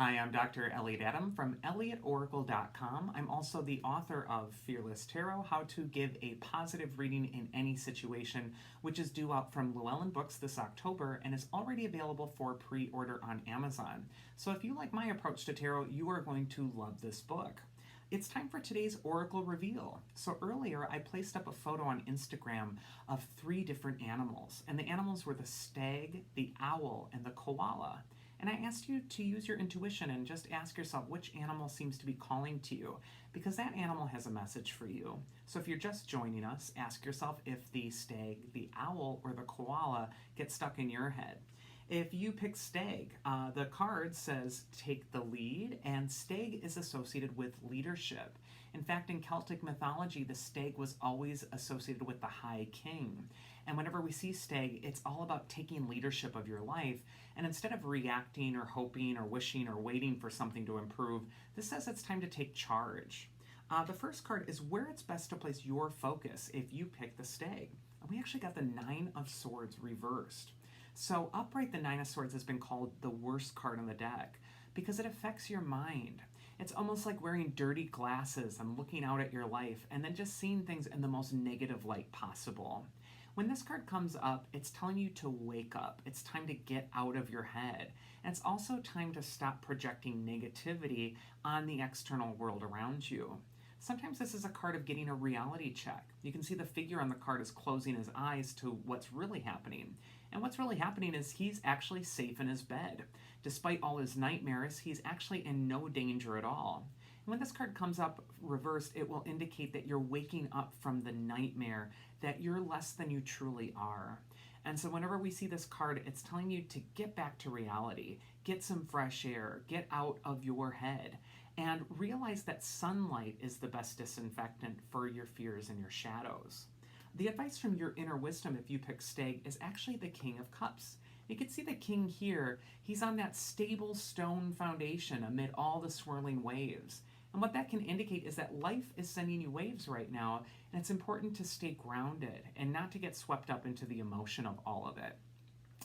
Hi, I'm Dr. Elliot from ElliotOracle.com. I'm also the author of Fearless Tarot, How to Give a Positive Reading in Any Situation, which is due out from Llewellyn Books this October and is already available for pre-order on Amazon. So if you like my approach to tarot, you are going to love this book. It's time for today's Oracle reveal. So earlier I placed up a photo on Instagram of 3 different animals, and the animals were the stag, the owl, and the koala. And I asked you to use your intuition and just ask yourself which animal seems to be calling to you, because that animal has a message for you. So if you're just joining us, ask yourself if the stag, the owl, or the koala get stuck in your head. If you pick stag, the card says take the lead, and stag is associated with leadership. In fact, in Celtic mythology, the stag was always associated with the High King. And whenever we see stag, it's all about taking leadership of your life. And instead of reacting or hoping or wishing or waiting for something to improve, this says it's time to take charge. The first card is where it's best to place your focus if you pick the stag. And we actually got the 9 of Swords reversed. So upright, the 9 of Swords has been called the worst card on the deck because it affects your mind. It's almost like wearing dirty glasses and looking out at your life and then just seeing things in the most negative light possible. When this card comes up, it's telling you to wake up. It's time to get out of your head. And it's also time to stop projecting negativity on the external world around you. Sometimes this is a card of getting a reality check. You can see the figure on the card is closing his eyes to what's really happening. And what's really happening is he's actually safe in his bed. Despite all his nightmares, he's actually in no danger at all. And when this card comes up reversed, it will indicate that you're waking up from the nightmare, that you're less than you truly are. And so whenever we see this card, it's telling you to get back to reality, get some fresh air, get out of your head, and realize that sunlight is the best disinfectant for your fears and your shadows. The advice from your inner wisdom, if you pick stag, is actually the King of Cups. You can see the king here. He's on that stable stone foundation amid all the swirling waves. And what that can indicate is that life is sending you waves right now, and it's important to stay grounded and not to get swept up into the emotion of all of it.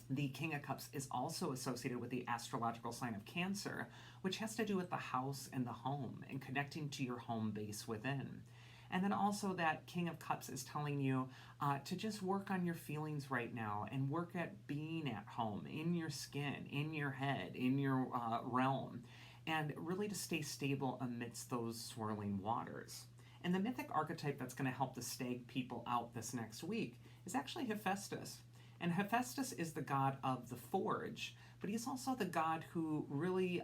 The King of Cups is also associated with the astrological sign of Cancer, which has to do with the house and the home and connecting to your home base within. And then also that King of Cups is telling you to just work on your feelings right now and work at being at home, in your skin, in your head, in your realm, and really to stay stable amidst those swirling waters. And the mythic archetype that's going to help the stag people out this next week is actually Hephaestus. And Hephaestus is the god of the forge, but he's also the god who really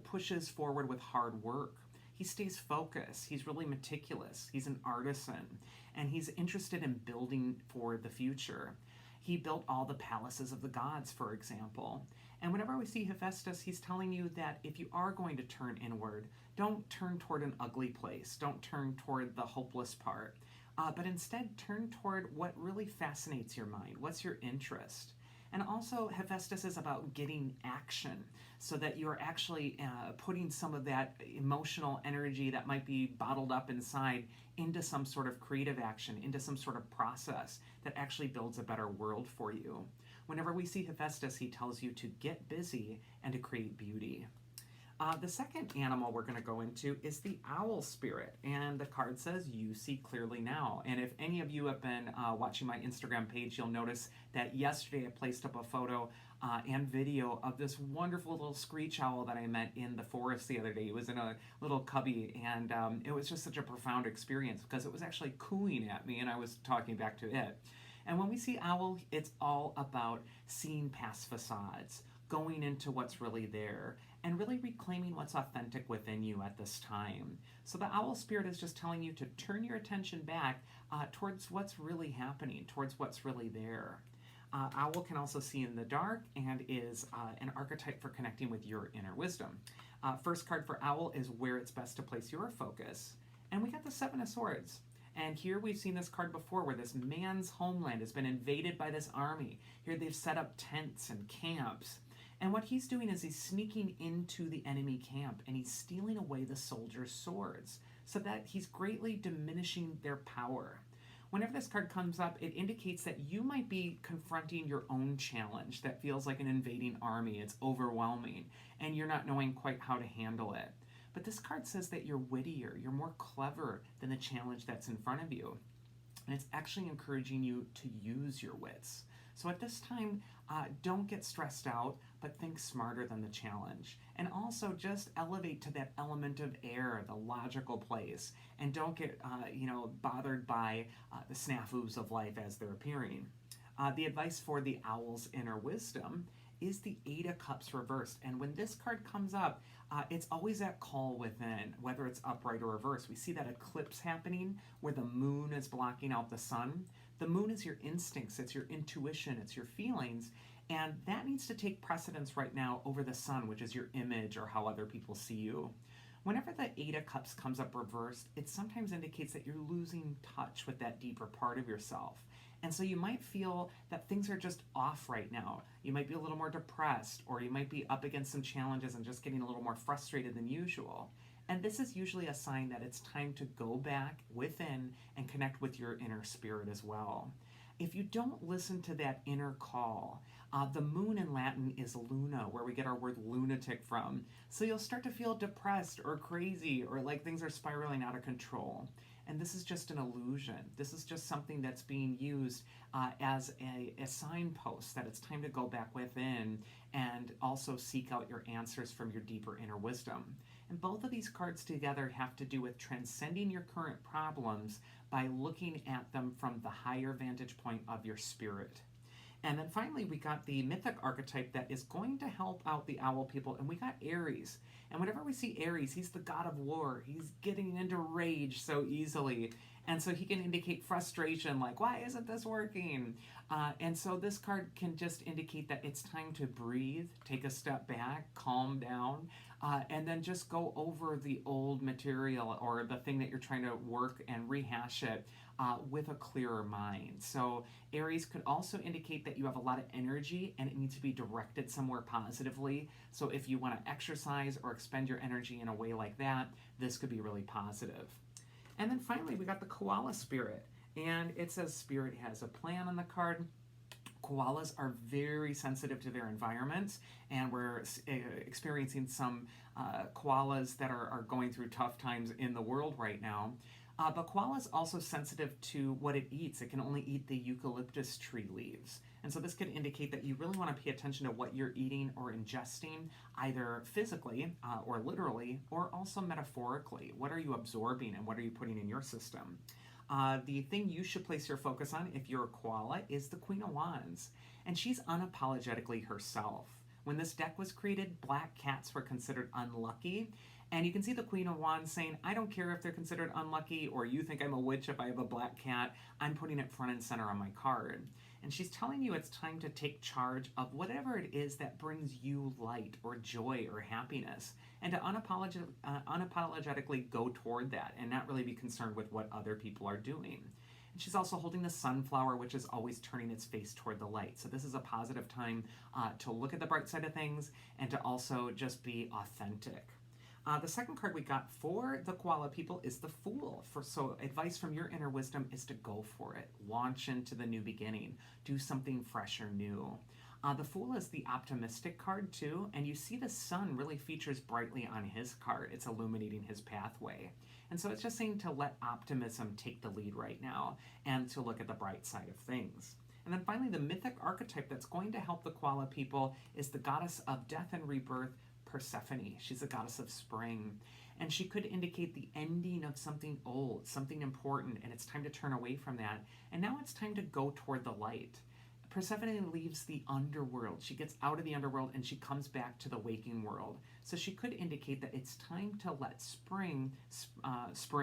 pushes forward with hard work. He stays focused, he's really meticulous, he's an artisan, and he's interested in building for the future. He built all the palaces of the gods, for example. And whenever we see Hephaestus, he's telling you that if you are going to turn inward, don't turn toward an ugly place, don't turn toward the hopeless part, but instead turn toward what really fascinates your mind, what's your interest. And also, Hephaestus is about getting action so that you're actually putting some of that emotional energy that might be bottled up inside into some sort of creative action, into some sort of process that actually builds a better world for you. Whenever we see Hephaestus, he tells you to get busy and to create beauty. The second animal we're going to go into is the owl spirit, and the card says you see clearly now. And if any of you have been watching my Instagram page, you'll notice that yesterday I placed up a photo and video of this wonderful little screech owl that I met in the forest the other day. It was in a little cubby, and it was just such a profound experience because it was actually cooing at me and I was talking back to it. And when we see owl, it's all about seeing past facades, going into what's really there, and really reclaiming what's authentic within you at this time. So the owl spirit is just telling you to turn your attention back towards what's really happening, towards what's really there. Owl can also see in the dark and is an archetype for connecting with your inner wisdom. First card for owl is where it's best to place your focus. And we got the 7 of Swords. And here we've seen this card before where this man's homeland has been invaded by this army. Here they've set up tents and camps. And what he's doing is he's sneaking into the enemy camp and he's stealing away the soldiers' swords so that he's greatly diminishing their power. Whenever this card comes up, it indicates that you might be confronting your own challenge that feels like an invading army. It's overwhelming, and you're not knowing quite how to handle it. But this card says that you're wittier, you're more clever than the challenge that's in front of you. And it's actually encouraging you to use your wits. So at this time, don't get stressed out, but think smarter than the challenge. And also just elevate to that element of air, the logical place, and don't get bothered by the snafus of life as they're appearing. The advice for the owl's inner wisdom is the Eight of Cups reversed. And when this card comes up, it's always that call within, whether it's upright or reverse. We see that eclipse happening where the moon is blocking out the sun. The moon is your instincts, it's your intuition, it's your feelings, and that needs to take precedence right now over the sun, which is your image or how other people see you. Whenever the Eight of Cups comes up reversed, it sometimes indicates that you're losing touch with that deeper part of yourself. And so you might feel that things are just off right now. You might be a little more depressed, or you might be up against some challenges and just getting a little more frustrated than usual. And this is usually a sign that it's time to go back within and connect with your inner spirit as well. If you don't listen to that inner call, the moon in Latin is luna, where we get our word lunatic from. So you'll start to feel depressed or crazy or like things are spiraling out of control. And this is just an illusion. This is just something that's being used as a signpost that it's time to go back within and also seek out your answers from your deeper inner wisdom. And both of these cards together have to do with transcending your current problems by looking at them from the higher vantage point of your spirit. And then finally, we got the mythic archetype that is going to help out the owl people, and we got Aries. And whenever we see Aries, he's the god of war. He's getting into rage so easily. And so he can indicate frustration, like, why isn't this working? And so this card can just indicate that it's time to breathe, take a step back, calm down, and then just go over the old material or the thing that you're trying to work and rehash it with a clearer mind. So Aries could also indicate that you have a lot of energy and it needs to be directed somewhere positively. So if you want to exercise or expend your energy in a way like that, this could be really positive. And then finally, we got the Koala Spirit. And it says Spirit has a plan on the card. Koalas are very sensitive to their environments, and we're experiencing some koalas that are going through tough times in the world right now. But koala is also sensitive to what it eats. It can only eat the eucalyptus tree leaves. And so this could indicate that you really want to pay attention to what you're eating or ingesting, either physically or literally, or also metaphorically. What are you absorbing and what are you putting in your system? The thing you should place your focus on if you're a koala is the Queen of Wands. And she's unapologetically herself. When this deck was created, black cats were considered unlucky. And you can see the Queen of Wands saying, I don't care if they're considered unlucky or you think I'm a witch if I have a black cat. I'm putting it front and center on my card. And she's telling you it's time to take charge of whatever it is that brings you light or joy or happiness, and to unapologetically go toward that and not really be concerned with what other people are doing. And she's also holding the sunflower, which is always turning its face toward the light. So this is a positive time to look at the bright side of things and to also just be authentic. The second card we got for the Koala people is the Fool. So advice from your inner wisdom is to go for it. Launch into the new beginning. Do something fresh or new. The Fool is the optimistic card too, and you see the sun really features brightly on his card. It's illuminating his pathway. And so it's just saying to let optimism take the lead right now and to look at the bright side of things. And then finally, the mythic archetype that's going to help the Koala people is the goddess of death and rebirth, Persephone. She's a goddess of spring, and she could indicate the ending of something old, something important, and it's time to turn away from that. And now it's time to go toward the light. Persephone leaves the underworld. She gets out of the underworld and she comes back to the waking world. So she could indicate that it's time to let spring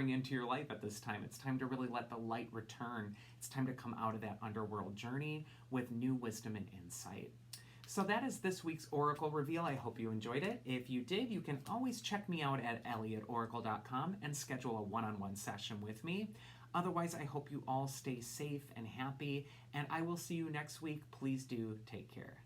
into your life at this time. It's time to really let the light return. It's time to come out of that underworld journey with new wisdom and insight. So that is this week's Oracle Reveal. I hope you enjoyed it. If you did, you can always check me out at elliotoracle.com and schedule a one-on-one session with me. Otherwise, I hope you all stay safe and happy, and I will see you next week. Please do take care.